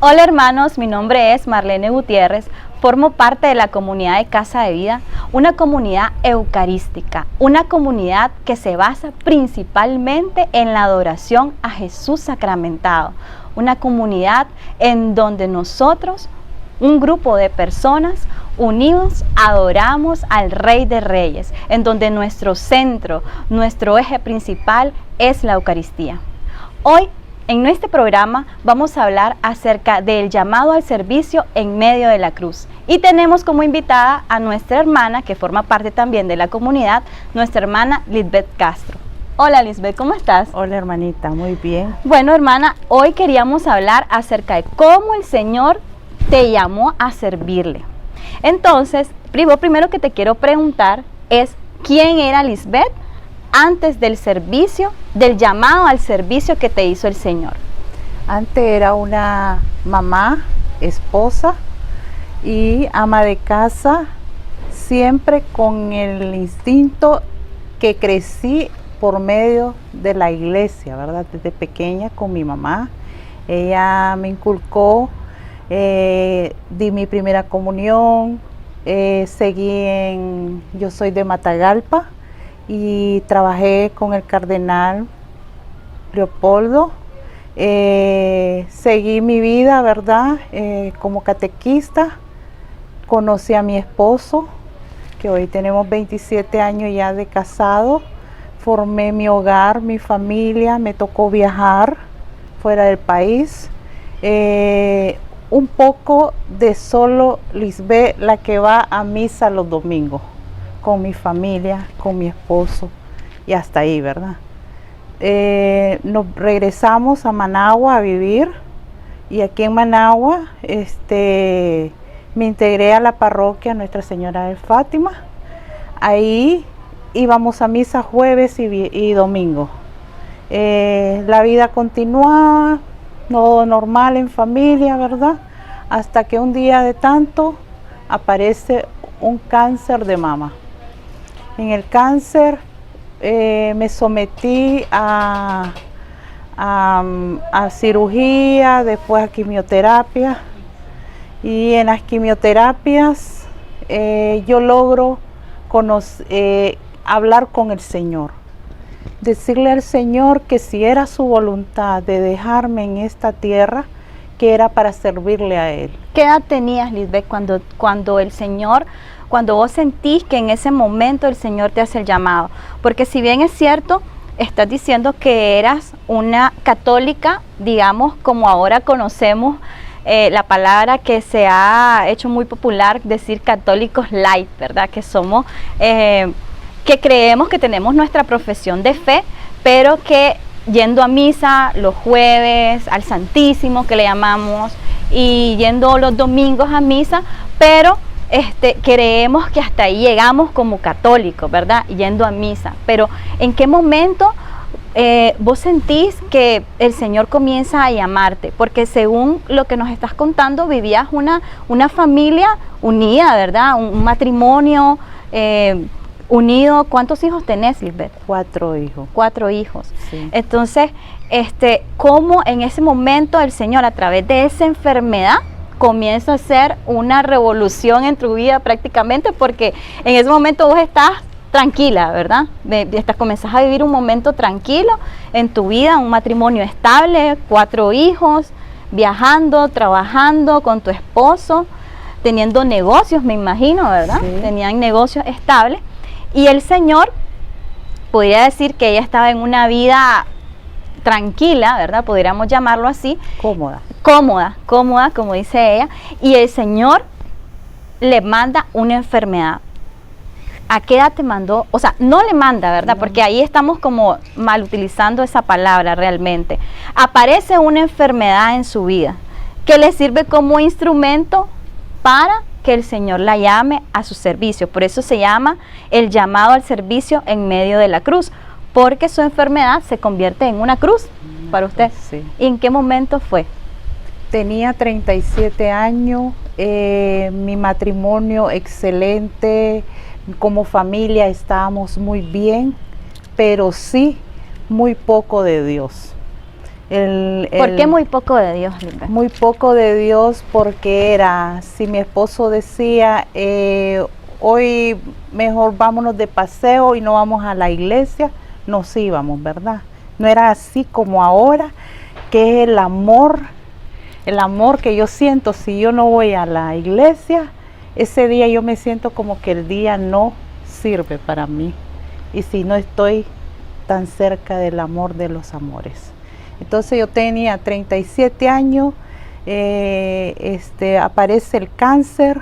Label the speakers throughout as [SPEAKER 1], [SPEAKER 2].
[SPEAKER 1] Hola hermanos, mi nombre es Marlene Gutiérrez, formo parte de la comunidad de Casa de Vida, una comunidad eucarística, una comunidad que se basa principalmente en la adoración a Jesús sacramentado, una comunidad en donde nosotros, un grupo de personas unidos, adoramos al Rey de Reyes, en donde nuestro centro, nuestro eje principal es la Eucaristía. Hoy, en este programa vamos a hablar acerca del llamado al servicio en medio de la cruz. Y tenemos como invitada a nuestra hermana, que forma parte también de la comunidad, nuestra hermana Lisbeth Castro. Hola Lisbeth, ¿cómo estás?
[SPEAKER 2] Hola hermanita, muy bien.
[SPEAKER 1] Bueno hermana, hoy queríamos hablar acerca de cómo el Señor te llamó a servirle. Entonces, primero que te quiero preguntar es, ¿quién era Lisbeth antes del servicio, del llamado al servicio que te hizo el Señor?
[SPEAKER 2] Antes era una mamá, esposa y ama de casa, siempre con el instinto que crecí por medio de la iglesia, ¿verdad? Desde pequeña con mi mamá. Ella me inculcó, di mi primera comunión, yo soy de Matagalpa, y trabajé con el cardenal Leopoldo. Seguí mi vida, ¿verdad? Como catequista. Conocí a mi esposo, que hoy tenemos 27 años ya de casado. Formé mi hogar, mi familia, me tocó viajar fuera del país. Un poco de solo Lisbeth, la que va a misa los domingos, con mi familia, con mi esposo, y hasta ahí, ¿verdad? Nos regresamos a Managua a vivir, y aquí en Managua me integré a la parroquia Nuestra Señora de Fátima. Ahí íbamos a misa jueves y domingo. La vida continuaba, todo normal en familia, ¿verdad? Hasta que un día de tanto aparece un cáncer de mama. En el cáncer me sometí a cirugía, después a quimioterapia, y en las quimioterapias yo logro hablar con el Señor, decirle al Señor que si era su voluntad de dejarme en esta tierra, que era para servirle a Él.
[SPEAKER 1] ¿Qué edad tenías, Lisbeth, cuando vos sentís que en ese momento el Señor te hace el llamado? Porque si bien es cierto, estás diciendo que eras una católica, digamos, como ahora conocemos la palabra que se ha hecho muy popular, decir católicos light, ¿verdad? Que somos, que creemos que tenemos nuestra profesión de fe, pero que yendo a misa los jueves, al Santísimo que le llamamos, y yendo los domingos a misa, pero creemos que hasta ahí llegamos como católicos, ¿verdad? Yendo a misa. Pero ¿en qué momento vos sentís que el Señor comienza a llamarte? Porque según lo que nos estás contando, vivías una familia unida, ¿verdad? Un matrimonio unido. ¿Cuántos hijos tenés, Lisbeth?
[SPEAKER 2] 4 hijos.
[SPEAKER 1] 4 hijos.
[SPEAKER 2] Sí.
[SPEAKER 1] Entonces, ¿cómo en ese momento el Señor, a través de esa enfermedad, comienza a hacer una revolución en tu vida prácticamente? Porque en ese momento vos estás tranquila, ¿verdad? Comenzás a vivir un momento tranquilo en tu vida, un matrimonio estable, 4 hijos, viajando, trabajando con tu esposo, teniendo negocios, me imagino, ¿verdad?
[SPEAKER 2] Sí.
[SPEAKER 1] Tenían negocios estables. Y el Señor, podría decir que ella estaba en una vida tranquila, ¿verdad? Podríamos llamarlo así.
[SPEAKER 2] Cómoda,
[SPEAKER 1] como dice ella. Y el Señor le manda una enfermedad. ¿A qué edad te mandó? O sea, no le manda, ¿verdad?
[SPEAKER 2] No.
[SPEAKER 1] Porque ahí estamos como mal utilizando esa palabra realmente. Aparece una enfermedad en su vida que le sirve como instrumento para que el Señor la llame a su servicio. Por eso se llama el llamado al servicio en medio de la cruz, porque su enfermedad se convierte en una cruz para usted.
[SPEAKER 2] Sí.
[SPEAKER 1] ¿Y en qué momento fue?
[SPEAKER 2] Tenía 37 años, mi matrimonio excelente, como familia estábamos muy bien, pero sí muy poco de Dios.
[SPEAKER 1] ¿Por qué muy poco de Dios, Lisbeth?
[SPEAKER 2] Muy poco de Dios porque era, si mi esposo decía, hoy mejor vámonos de paseo y no vamos a la iglesia, nos íbamos, ¿verdad? No era así como ahora, que es el amor que yo siento. Si yo no voy a la iglesia, ese día yo me siento como que el día no sirve para mí, y si no estoy tan cerca del amor de los amores. Entonces yo tenía 37 años, aparece el cáncer,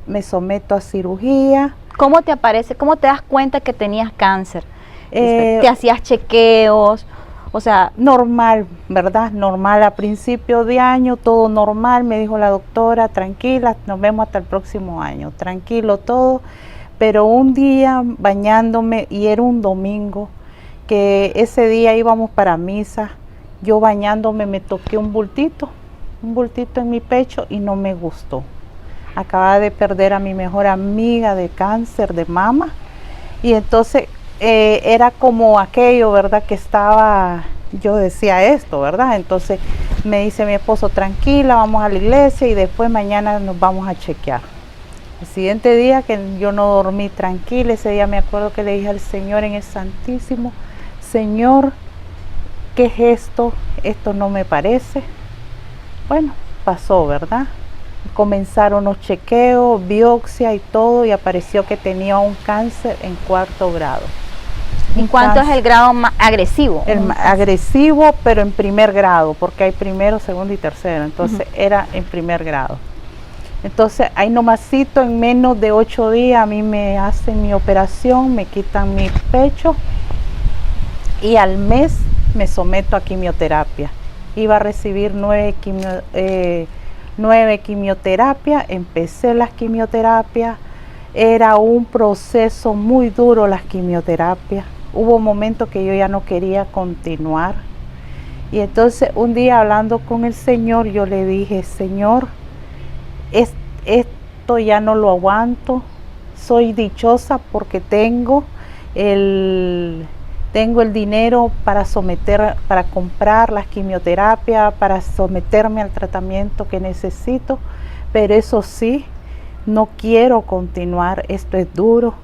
[SPEAKER 2] me someto a cirugía.
[SPEAKER 1] ¿Cómo te aparece? ¿Cómo te das cuenta que tenías cáncer? ¿Te hacías chequeos? O sea,
[SPEAKER 2] normal, ¿verdad? Normal, a principio de año, todo normal. Me dijo la doctora, tranquila, nos vemos hasta el próximo año, tranquilo todo. Pero un día bañándome, y era un domingo, que ese día íbamos para misa, yo bañándome me toqué un bultito en mi pecho y no me gustó. Acababa de perder a mi mejor amiga de cáncer de mama, y entonces era como aquello, ¿verdad? Que estaba, yo decía esto, ¿verdad? Entonces me dice mi esposo, tranquila, vamos a la iglesia y después mañana nos vamos a chequear. El siguiente día, que yo no dormí tranquila, ese día me acuerdo que le dije al Señor en el Santísimo, Señor, ¿qué es esto? Esto no me parece. Bueno, pasó, ¿verdad? Comenzaron los chequeos, biopsia y todo, y apareció que tenía un cáncer en 4º grado.
[SPEAKER 1] ¿En cuánto es el grado más agresivo?
[SPEAKER 2] El agresivo, pero en 1er grado, porque hay 1º, 2º y 3º, entonces era en 1er grado. Entonces ahí nomasito, en menos de 8 días a mí me hacen mi operación, me quitan mi pecho, y al mes me someto a quimioterapia. Iba a recibir 9 quimioterapias, empecé las quimioterapias, era un proceso muy duro las quimioterapias. Hubo momentos que yo ya no quería continuar, y entonces un día hablando con el Señor, yo le dije, Señor, esto ya no lo aguanto, soy dichosa porque tengo el dinero para comprar las quimioterapias, para someterme al tratamiento que necesito, pero eso sí, no quiero continuar, esto es duro.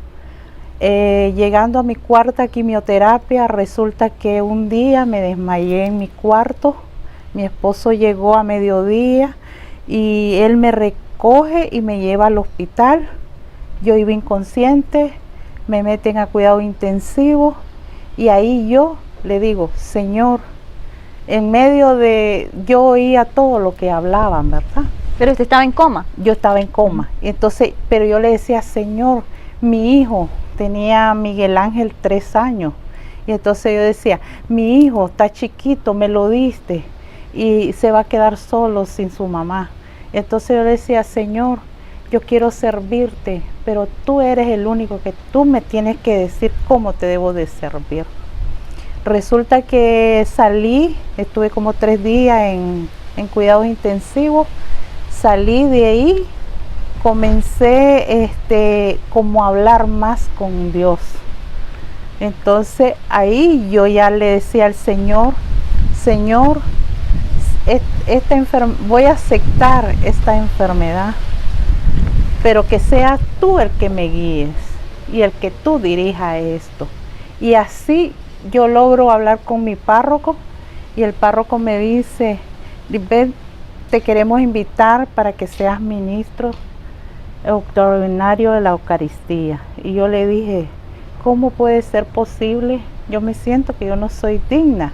[SPEAKER 2] Llegando a mi 4ª quimioterapia, resulta que un día me desmayé en mi cuarto, mi esposo llegó a mediodía y él me recoge y me lleva al hospital. Yo iba inconsciente, me meten a cuidado intensivo, y ahí yo le digo, Señor, en medio de, yo oía todo lo que hablaban, ¿verdad?
[SPEAKER 1] Pero usted estaba en coma.
[SPEAKER 2] Yo estaba en coma, y entonces, pero yo le decía, Señor, mi hijo tenía Miguel Ángel 3 años, y entonces yo decía, mi hijo está chiquito, me lo diste, y se va a quedar solo sin su mamá. Entonces yo le decía, Señor, yo quiero servirte, pero tú eres el único que tú me tienes que decir cómo te debo de servir. Resulta que salí, estuve como 3 días en cuidados intensivos, salí de ahí, comencé como a hablar más con Dios. Entonces ahí yo ya le decía al Señor, Señor, voy a aceptar esta enfermedad, pero que seas tú el que me guíes y el que tú dirijas esto. Y así yo logro hablar con mi párroco, y el párroco me dice, Lisbeth, te queremos invitar para que seas ministro extraordinario de la Eucaristía. Y yo le dije, ¿cómo puede ser posible? Yo me siento que yo no soy digna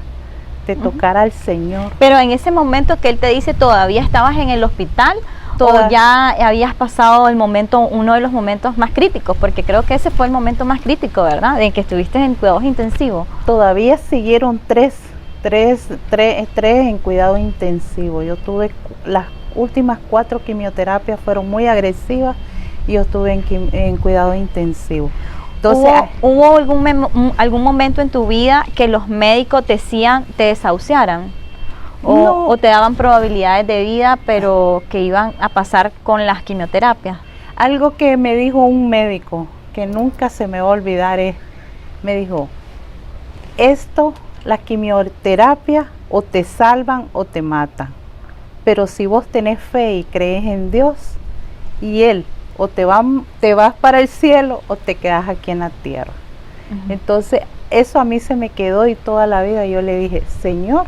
[SPEAKER 2] de tocar al Señor.
[SPEAKER 1] Pero en ese momento que él te dice, ¿todavía estabas en el hospital? ¿O ya habías pasado uno de los momentos más críticos? Porque creo que ese fue el momento más crítico, ¿verdad? En que estuviste en cuidados intensivos.
[SPEAKER 2] Todavía siguieron tres en cuidado intensivo. Yo tuve las últimas 4 quimioterapias, fueron muy agresivas, y yo estuve en cuidado intensivo. Entonces,
[SPEAKER 1] ¿Hubo algún momento en tu vida que los médicos te desahuciaran?
[SPEAKER 2] No.
[SPEAKER 1] ¿O te daban probabilidades de vida, pero que iban a pasar con las quimioterapias?
[SPEAKER 2] Algo que me dijo un médico, que nunca se me va a olvidar, me dijo, la quimioterapia o te salvan o te matan. Pero si vos tenés fe y crees en Dios, y Él o te vas para el cielo o te quedas aquí en la tierra. Entonces eso a mí se me quedó, y toda la vida yo le dije, Señor,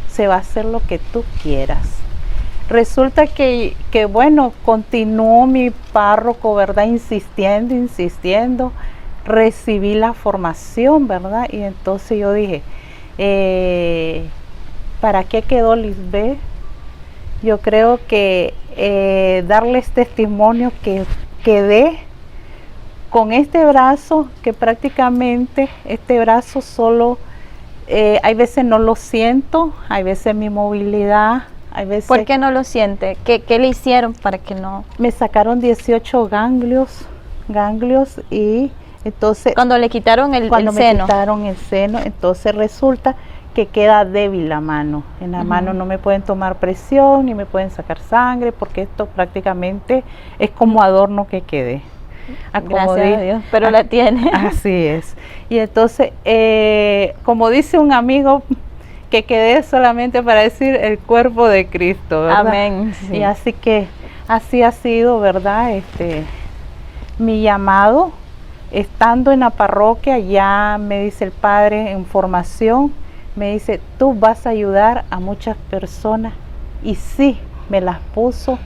[SPEAKER 2] se va a hacer lo que tú quieras. Resulta que bueno, continuó mi párroco, ¿verdad? Insistiendo, recibí la formación, ¿verdad? Y entonces yo dije, ¿para qué quedó Lisbeth? Yo creo que darles testimonio que quedé con este brazo, que prácticamente este brazo solo, hay veces no lo siento, hay veces mi movilidad, hay veces...
[SPEAKER 1] ¿Por qué no lo siente? ¿Qué le hicieron para que no...?
[SPEAKER 2] Me sacaron 18 ganglios y entonces...
[SPEAKER 1] Cuando le quitaron el
[SPEAKER 2] Cuando me
[SPEAKER 1] seno.
[SPEAKER 2] quitaron el seno, entonces resulta que queda débil la mano. En la mano no me pueden tomar presión ni me pueden sacar sangre, porque esto prácticamente es como adorno que quedé.
[SPEAKER 1] Gracias a Dios, pero la tiene.
[SPEAKER 2] Así es. Y entonces, como dice un amigo, que quedé solamente para decir el cuerpo de Cristo, ¿verdad?
[SPEAKER 1] Amén. Sí.
[SPEAKER 2] Y así que así ha sido, ¿verdad? Mi llamado. Estando en la parroquia, ya me dice el padre en formación, me dice, tú vas a ayudar a muchas personas. Y sí, me las puso.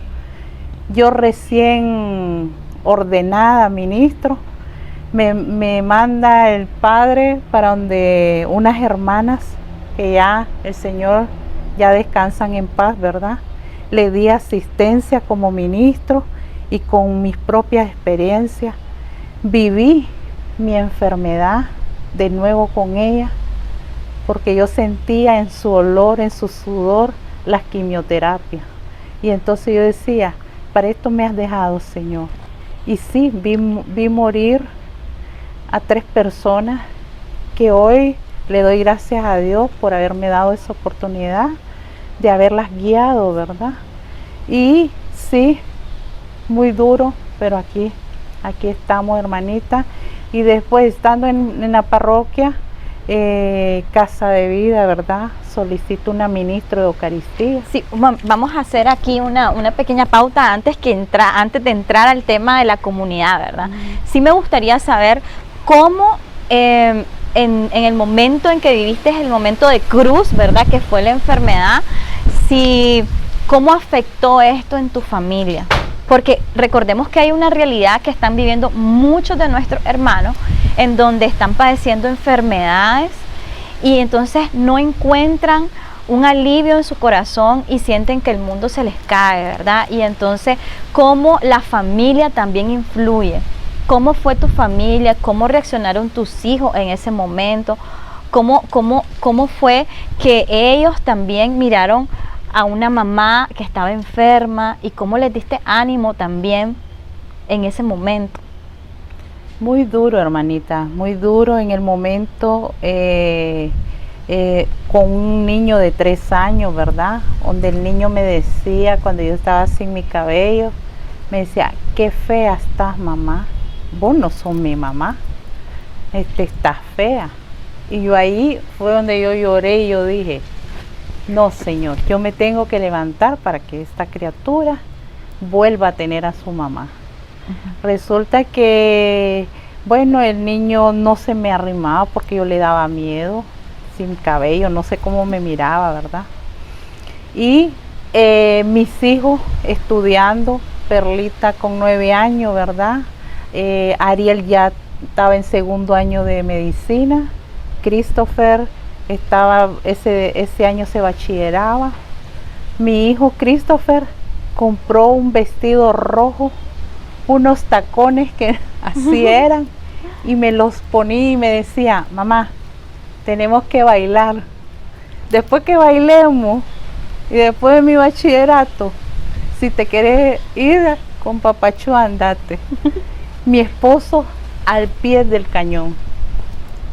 [SPEAKER 2] Yo recién ordenada ministro, me manda el padre para donde unas hermanas que ya el Señor ya descansan en paz, ¿verdad? Le di asistencia como ministro y con mis propias experiencias viví mi enfermedad de nuevo con ella, porque yo sentía en su olor, en su sudor, las quimioterapias. Y entonces yo decía, para esto me has dejado, Señor. Y sí, vi morir a 3 personas que hoy le doy gracias a Dios por haberme dado esa oportunidad de haberlas guiado, ¿verdad? Y sí, muy duro, pero aquí estamos, hermanita. Y después, estando en la parroquia, Casa de Vida, ¿verdad? Solicito una ministra de Eucaristía.
[SPEAKER 1] Sí, vamos a hacer aquí una pequeña pauta antes de entrar al tema de la comunidad, ¿verdad? Sí me gustaría saber cómo en el momento en que viviste el momento de cruz, ¿verdad? Que fue la enfermedad, cómo afectó esto en tu familia. Porque recordemos que hay una realidad que están viviendo muchos de nuestros hermanos, en donde están padeciendo enfermedades y entonces no encuentran un alivio en su corazón y sienten que el mundo se les cae, ¿verdad? Y entonces, ¿cómo la familia también influye? ¿Cómo fue tu familia? ¿Cómo reaccionaron tus hijos en ese momento? ¿Cómo fue que ellos también miraron a una mamá que estaba enferma y cómo les diste ánimo también en ese momento?
[SPEAKER 2] Muy duro, hermanita, muy duro en el momento, con un niño de 3 años, ¿verdad? Donde el niño me decía, cuando yo estaba sin mi cabello, me decía, qué fea estás, mamá, vos no sos mi mamá, estás fea. Y yo ahí fue donde yo lloré y yo dije, no, Señor, yo me tengo que levantar para que esta criatura vuelva a tener a su mamá. Resulta que, bueno, el niño no se me arrimaba porque yo le daba miedo, sin cabello, no sé cómo me miraba, ¿verdad? Y mis hijos estudiando, Perlita con 9 años, ¿verdad? Ariel ya estaba en 2º año de medicina, Christopher estaba, ese año se bachilleraba. Mi hijo Christopher compró un vestido rojo, unos tacones que así eran, y me los ponía y me decía, mamá, tenemos que bailar. Después que bailemos y después de mi bachillerato, si te quieres ir con Papachú, andate. Mi esposo al pie del cañón.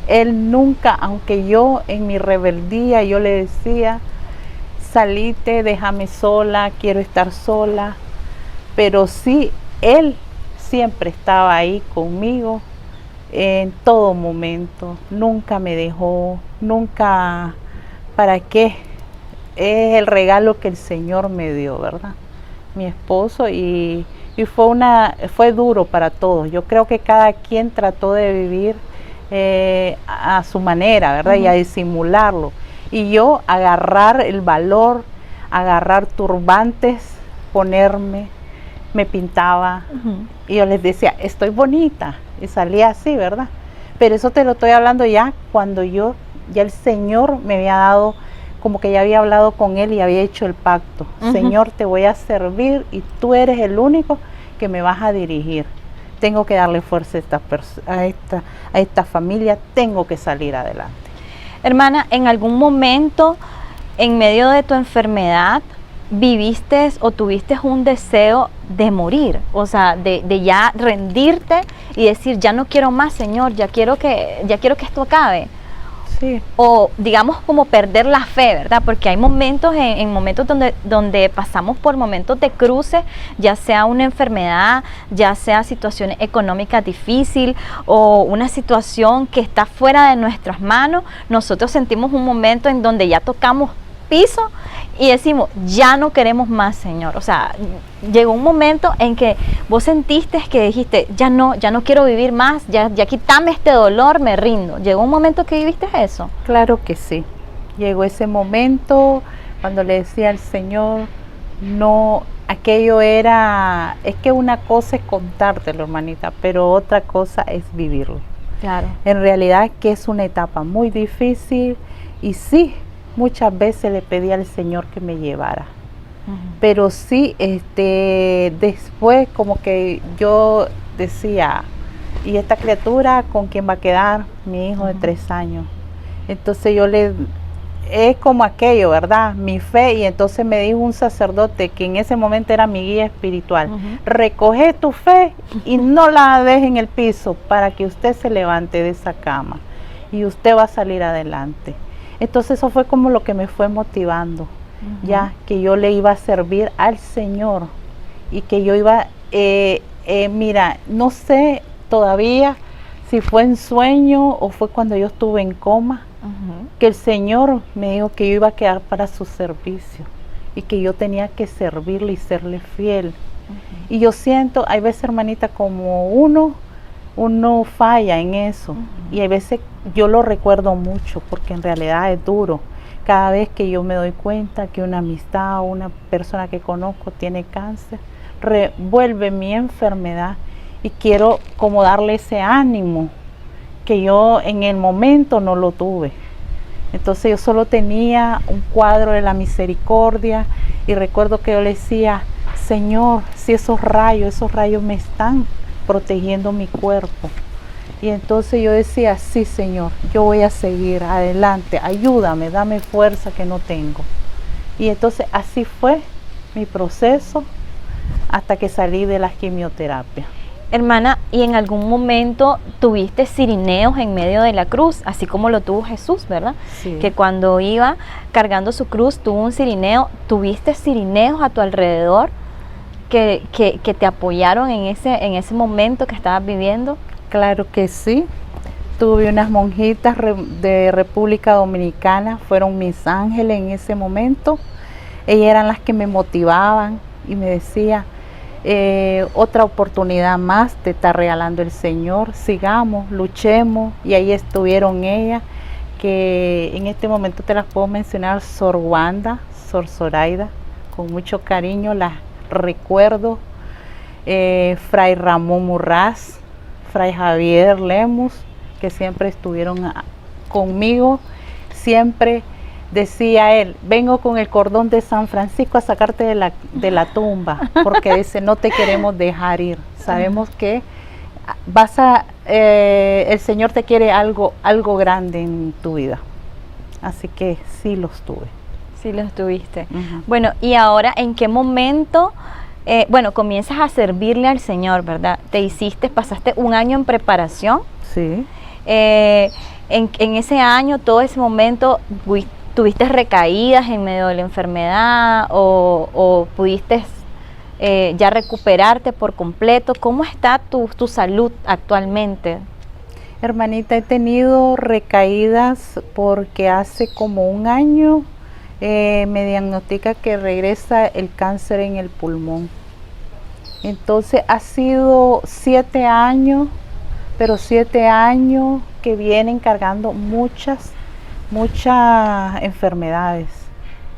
[SPEAKER 2] Él nunca, aunque yo en mi rebeldía yo le decía, salite, déjame sola, quiero estar sola, pero sí, él siempre estaba ahí conmigo en todo momento, nunca me dejó, nunca, ¿para qué? es el regalo que el Señor me dio, ¿verdad? Mi esposo, y fue duro para todos. Yo creo que cada quien trató de vivir a su manera, ¿verdad? Y a disimularlo. Y yo agarrar el valor, agarrar turbantes, ponerme, me pintaba, y yo les decía, estoy bonita, y salía así, ¿verdad? Pero eso te lo estoy hablando ya cuando ya el Señor me había dado, como que ya había hablado con Él y había hecho el pacto. Señor, te voy a servir y tú eres el único que me vas a dirigir. Tengo que darle fuerza a esta familia, tengo que salir adelante.
[SPEAKER 1] Hermana, ¿en algún momento, en medio de tu enfermedad, viviste o tuviste un deseo de morir? O sea, de ya rendirte y decir, ya no quiero más, Señor, ya quiero que esto acabe.
[SPEAKER 2] Sí.
[SPEAKER 1] O digamos como perder la fe, ¿verdad? Porque hay momentos, en momentos donde pasamos por momentos de cruce, ya sea una enfermedad, ya sea situaciones económicas difíciles o una situación que está fuera de nuestras manos, nosotros sentimos un momento en donde ya tocamos piso y decimos, ya no queremos más, Señor. O sea, llegó un momento en que vos sentiste que dijiste, ya no quiero vivir más, ya quítame este dolor, me rindo. ¿Llegó un momento que viviste eso?
[SPEAKER 2] Claro que sí. Llegó ese momento cuando le decía al Señor, no, aquello era, es que una cosa es contártelo, hermanita, pero otra cosa es vivirlo.
[SPEAKER 1] Claro.
[SPEAKER 2] En realidad que es una etapa muy difícil y sí, muchas veces le pedí al Señor que me llevara, pero sí, después como que yo decía, ¿y esta criatura con quién va a quedar? Mi hijo de 3 años. Entonces es como aquello, ¿verdad? Mi fe, y entonces me dijo un sacerdote que en ese momento era mi guía espiritual, recoge tu fe y no la deje en el piso para que usted se levante de esa cama y usted va a salir adelante. Entonces eso fue como lo que me fue motivando, ya que yo le iba a servir al Señor y que yo iba, mira, no sé todavía si fue en sueño o fue cuando yo estuve en coma, que el Señor me dijo que yo iba a quedar para su servicio y que yo tenía que servirle y serle fiel. Y yo siento, hay veces, hermanita, como uno falla en eso, y hay veces yo lo recuerdo mucho porque en realidad es duro. Cada vez que yo me doy cuenta que una amistad o una persona que conozco tiene cáncer, revuelve mi enfermedad y quiero como darle ese ánimo que yo en el momento no lo tuve. Entonces yo solo tenía un cuadro de la misericordia y recuerdo que yo le decía, Señor, si esos rayos me están protegiendo mi cuerpo. Y entonces yo decía, sí, Señor, yo voy a seguir adelante, ayúdame, dame fuerza que no tengo. Y entonces así fue mi proceso hasta que salí de la quimioterapia.
[SPEAKER 1] Hermana, ¿y en algún momento tuviste cirineos en medio de la cruz, así como lo tuvo Jesús, verdad?
[SPEAKER 2] Sí.
[SPEAKER 1] Que cuando iba cargando su cruz tuvo un cirineo. ¿Tuviste cirineos a tu alrededor que te apoyaron en ese momento que estabas viviendo?
[SPEAKER 2] Claro que sí. Tuve unas monjitas de República Dominicana, fueron mis ángeles en ese momento. Ellas eran las que me motivaban y me decían, otra oportunidad más te está regalando el Señor, sigamos, luchemos. Y ahí estuvieron ellas, que en este momento te las puedo mencionar: Sor Wanda, Sor Zoraida, con mucho cariño las recuerdo, Fray Ramón Murraz, Fray Javier Lemus, que siempre estuvieron conmigo. Siempre decía él, vengo con el cordón de San Francisco a sacarte de la tumba, porque dice, no te queremos dejar ir, sabemos que el Señor te quiere algo grande en tu vida. Así que sí los tuve.
[SPEAKER 1] Sí los tuviste. Bueno, y ahora, ¿en qué momento comienzas a servirle al Señor, verdad? Pasaste un año en preparación.
[SPEAKER 2] Sí.
[SPEAKER 1] En ese año, todo ese momento, ¿tuviste recaídas en medio de la enfermedad o pudiste ya recuperarte por completo? ¿Cómo está tu salud actualmente?
[SPEAKER 2] Hermanita, he tenido recaídas porque hace como un año me diagnostica que regresa el cáncer en el pulmón. Entonces ha sido 7 años, pero 7 años que vienen cargando muchas enfermedades.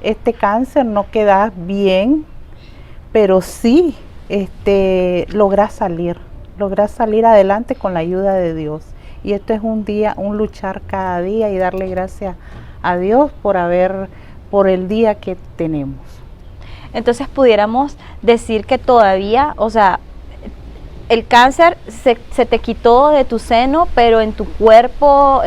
[SPEAKER 2] Este cáncer no queda bien, pero sí logra salir adelante con la ayuda de Dios. Y esto es un luchar cada día y darle gracias a Dios por el día que tenemos.
[SPEAKER 1] Entonces pudiéramos decir que todavía, o sea, el cáncer se te quitó de tu seno, pero en tu cuerpo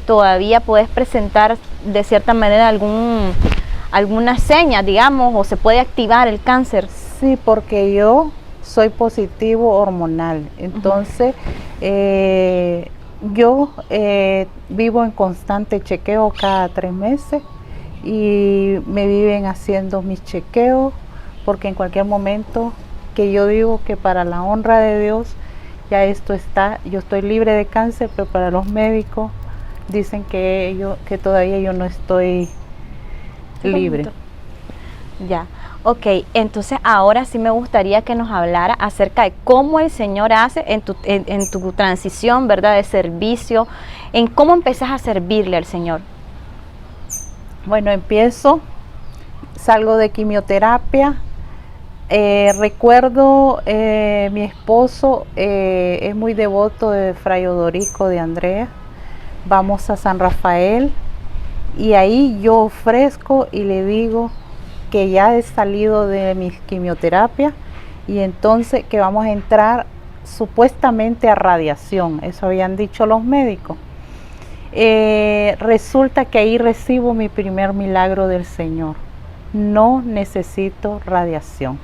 [SPEAKER 1] todavía puedes presentar de cierta manera alguna seña, digamos, o se puede activar el cáncer.
[SPEAKER 2] Sí, porque yo soy positivo hormonal, entonces yo vivo en constante chequeo cada 3 meses y me viven haciendo mis chequeos, porque en cualquier momento que yo digo que para la honra de Dios ya esto está, yo estoy libre de cáncer, pero para los médicos dicen que todavía yo no estoy libre.
[SPEAKER 1] Ya, ok, entonces ahora sí me gustaría que nos hablara acerca de cómo el Señor hace en tu transición, ¿verdad?, de servicio, en cómo empezás a servirle al Señor.
[SPEAKER 2] Bueno, salgo de quimioterapia. Recuerdo, mi esposo es muy devoto de Fray Odorico de Andrea. Vamos a San Rafael y ahí yo ofrezco y le digo que ya he salido de mi quimioterapia y entonces que vamos a entrar supuestamente a radiación. Eso habían dicho los médicos. Resulta que ahí recibo mi primer milagro del Señor. No necesito radiación.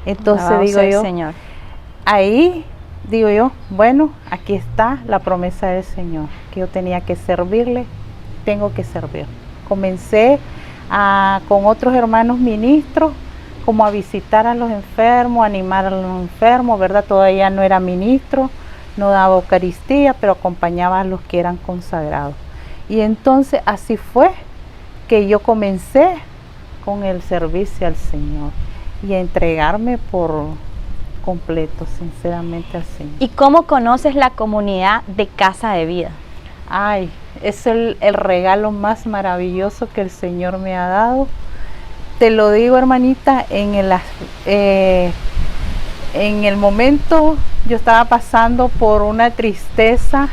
[SPEAKER 2] Entonces digo yo, Señor. Ahí digo yo, bueno, aquí está la promesa del Señor, que yo tenía que servirle, tengo que servir. Comencé con otros hermanos ministros, como a visitar a los enfermos, animar a los enfermos, ¿verdad? Todavía no era ministro, no daba Eucaristía, pero acompañaba a los que eran consagrados. Y entonces así fue que yo comencé con el servicio al Señor y a entregarme por completo, sinceramente, al Señor.
[SPEAKER 1] ¿Y cómo conoces la comunidad de Casa de Vida?
[SPEAKER 2] Ay, es el regalo más maravilloso que el Señor me ha dado. Te lo digo, hermanita, en el momento yo estaba pasando por una tristeza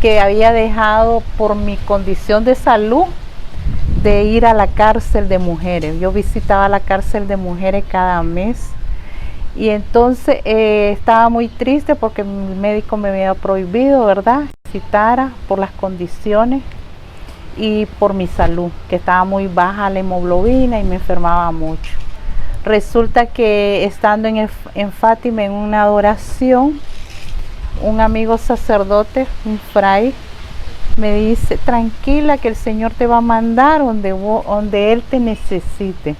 [SPEAKER 2] que había dejado por mi condición de salud, de ir a la cárcel de mujeres. Yo visitaba la cárcel de mujeres cada mes y entonces estaba muy triste porque el médico me había prohibido, ¿verdad?, visitara por las condiciones y por mi salud, que estaba muy baja la hemoglobina y me enfermaba mucho. Resulta que estando en Fátima en una adoración, un amigo sacerdote, un fray, me dice: tranquila, que el Señor te va a mandar donde Él te necesite.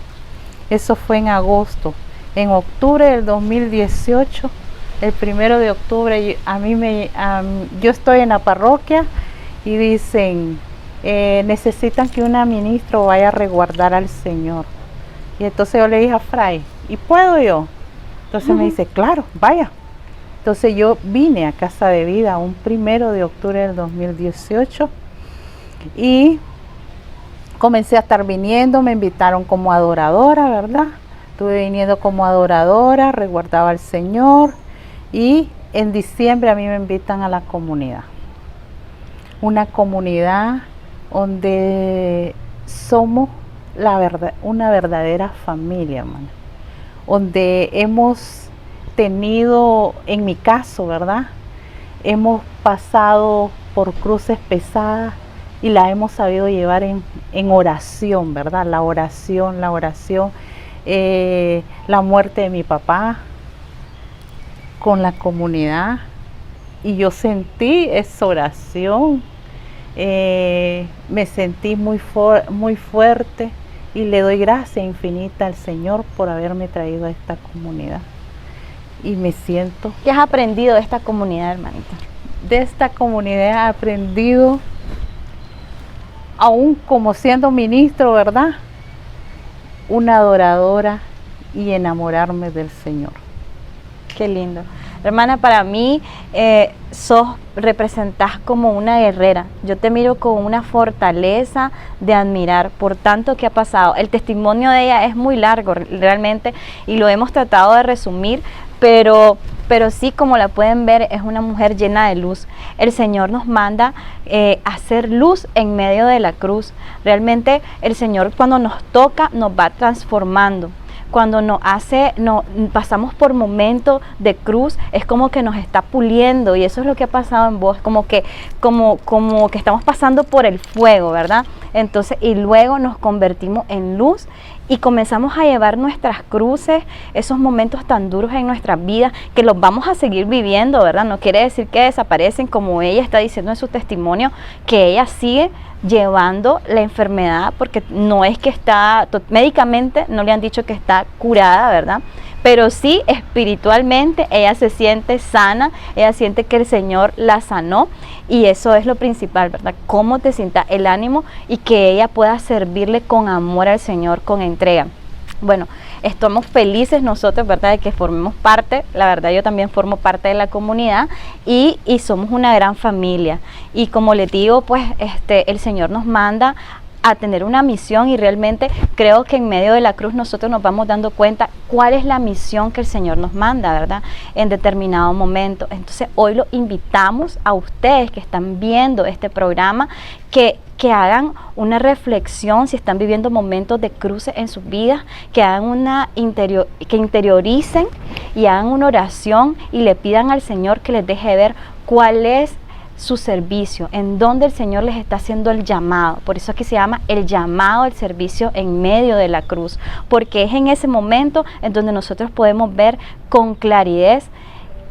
[SPEAKER 2] Eso fue en agosto. En octubre del 2018, el 1 de octubre, yo estoy en la parroquia y dicen, necesitan que una ministra vaya a resguardar al Señor. Y entonces yo le dije a Fray, ¿y puedo yo? Entonces me dice, claro, vaya. Entonces yo vine a Casa de Vida un 1 de octubre del 2018 y comencé a estar viniendo, me invitaron como adoradora, ¿verdad? Estuve viniendo como adoradora, resguardaba al Señor y en diciembre a mí me invitan a la comunidad. Una comunidad donde somos una verdadera familia, hermana. Donde hemos tenido, en mi caso, ¿verdad?, hemos pasado por cruces pesadas y la hemos sabido llevar en oración, ¿verdad? La oración, la muerte de mi papá con la comunidad, y yo sentí esa oración, me sentí muy fuerte y le doy gracias infinita al Señor por haberme traído a esta comunidad. Y me siento...
[SPEAKER 1] ¿Qué has aprendido de esta comunidad, hermanita?
[SPEAKER 2] De esta comunidad he aprendido aún como siendo ministro, ¿verdad? Una adoradora y enamorarme del Señor.
[SPEAKER 1] Qué lindo. Hermana, para mí representás como una guerrera. Yo te miro con una fortaleza de admirar por tanto que ha pasado. El testimonio de ella es muy largo realmente y lo hemos tratado de resumir, pero sí, como la pueden ver, es una mujer llena de luz. El Señor nos manda a hacer luz en medio de la cruz. Realmente el Señor, cuando nos toca, nos va transformando. Cuando pasamos por momentos de cruz, es como que nos está puliendo, y eso es lo que ha pasado en vos, como que estamos pasando por el fuego, ¿verdad? Entonces, y luego nos convertimos en luz y comenzamos a llevar nuestras cruces, esos momentos tan duros en nuestras vidas, que los vamos a seguir viviendo, ¿verdad? No quiere decir que desaparecen, como ella está diciendo en su testimonio, que ella sigue llevando la enfermedad, porque no es que está, médicamente no le han dicho que está curada, ¿verdad? Pero sí, espiritualmente ella se siente sana, ella siente que el Señor la sanó, y eso es lo principal, ¿verdad? Cómo te sienta el ánimo y que ella pueda servirle con amor al Señor, con entrega. Bueno, estamos felices nosotros, ¿verdad?, de que formemos parte. La verdad, yo también formo parte de la comunidad y somos una gran familia. Y como les digo, pues el Señor nos manda a tener una misión, y realmente creo que en medio de la cruz nosotros nos vamos dando cuenta cuál es la misión que el Señor nos manda, ¿verdad?, en determinado momento. Entonces hoy lo invitamos a ustedes que están viendo este programa, que hagan una reflexión si están viviendo momentos de cruce en sus vidas, que hagan que interioricen y hagan una oración y le pidan al Señor que les deje ver cuál es su servicio, en donde el Señor les está haciendo el llamado. Por eso aquí se llama el llamado al servicio en medio de la cruz, porque es en ese momento en donde nosotros podemos ver con claridad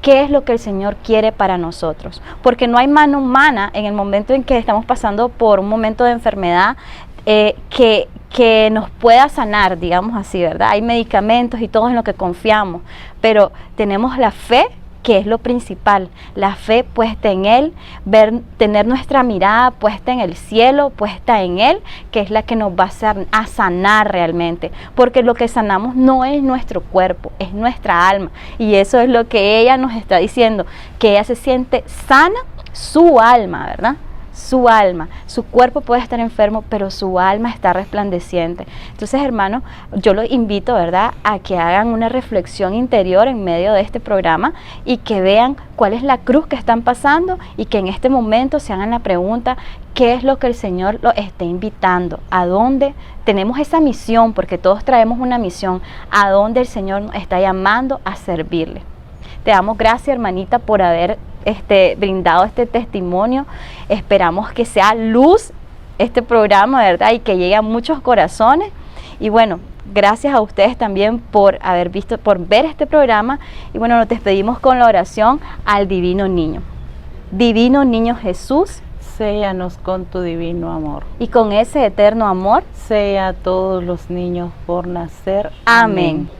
[SPEAKER 1] qué es lo que el Señor quiere para nosotros, porque no hay mano humana en el momento en que estamos pasando por un momento de enfermedad que nos pueda sanar, digamos así, ¿verdad? Hay medicamentos y todo en lo que confiamos, pero tenemos la fe, que es lo principal, la fe puesta en Él, tener nuestra mirada puesta en el cielo, puesta en Él, que es la que nos va a sanar realmente, porque lo que sanamos no es nuestro cuerpo, es nuestra alma, y eso es lo que ella nos está diciendo, que ella se siente sana, su alma, ¿verdad? Su alma, su cuerpo puede estar enfermo, pero su alma está resplandeciente. Entonces, hermanos, yo los invito, ¿verdad?, a que hagan una reflexión interior en medio de este programa y que vean cuál es la cruz que están pasando, y que en este momento se hagan la pregunta: ¿qué es lo que el Señor los está invitando? ¿A dónde tenemos esa misión? Porque todos traemos una misión. ¿A dónde el Señor nos está llamando a servirle? Te damos gracias, hermanita, por haber brindado este testimonio. Esperamos que sea luz este programa, ¿verdad?, y que llegue a muchos corazones. Y bueno, gracias a ustedes también por ver este programa. Y bueno, nos despedimos con la oración al Divino Niño. Divino Niño Jesús,
[SPEAKER 2] séllanos con tu divino amor,
[SPEAKER 1] y con ese eterno amor,
[SPEAKER 2] sea a todos los niños por nacer.
[SPEAKER 1] Amén.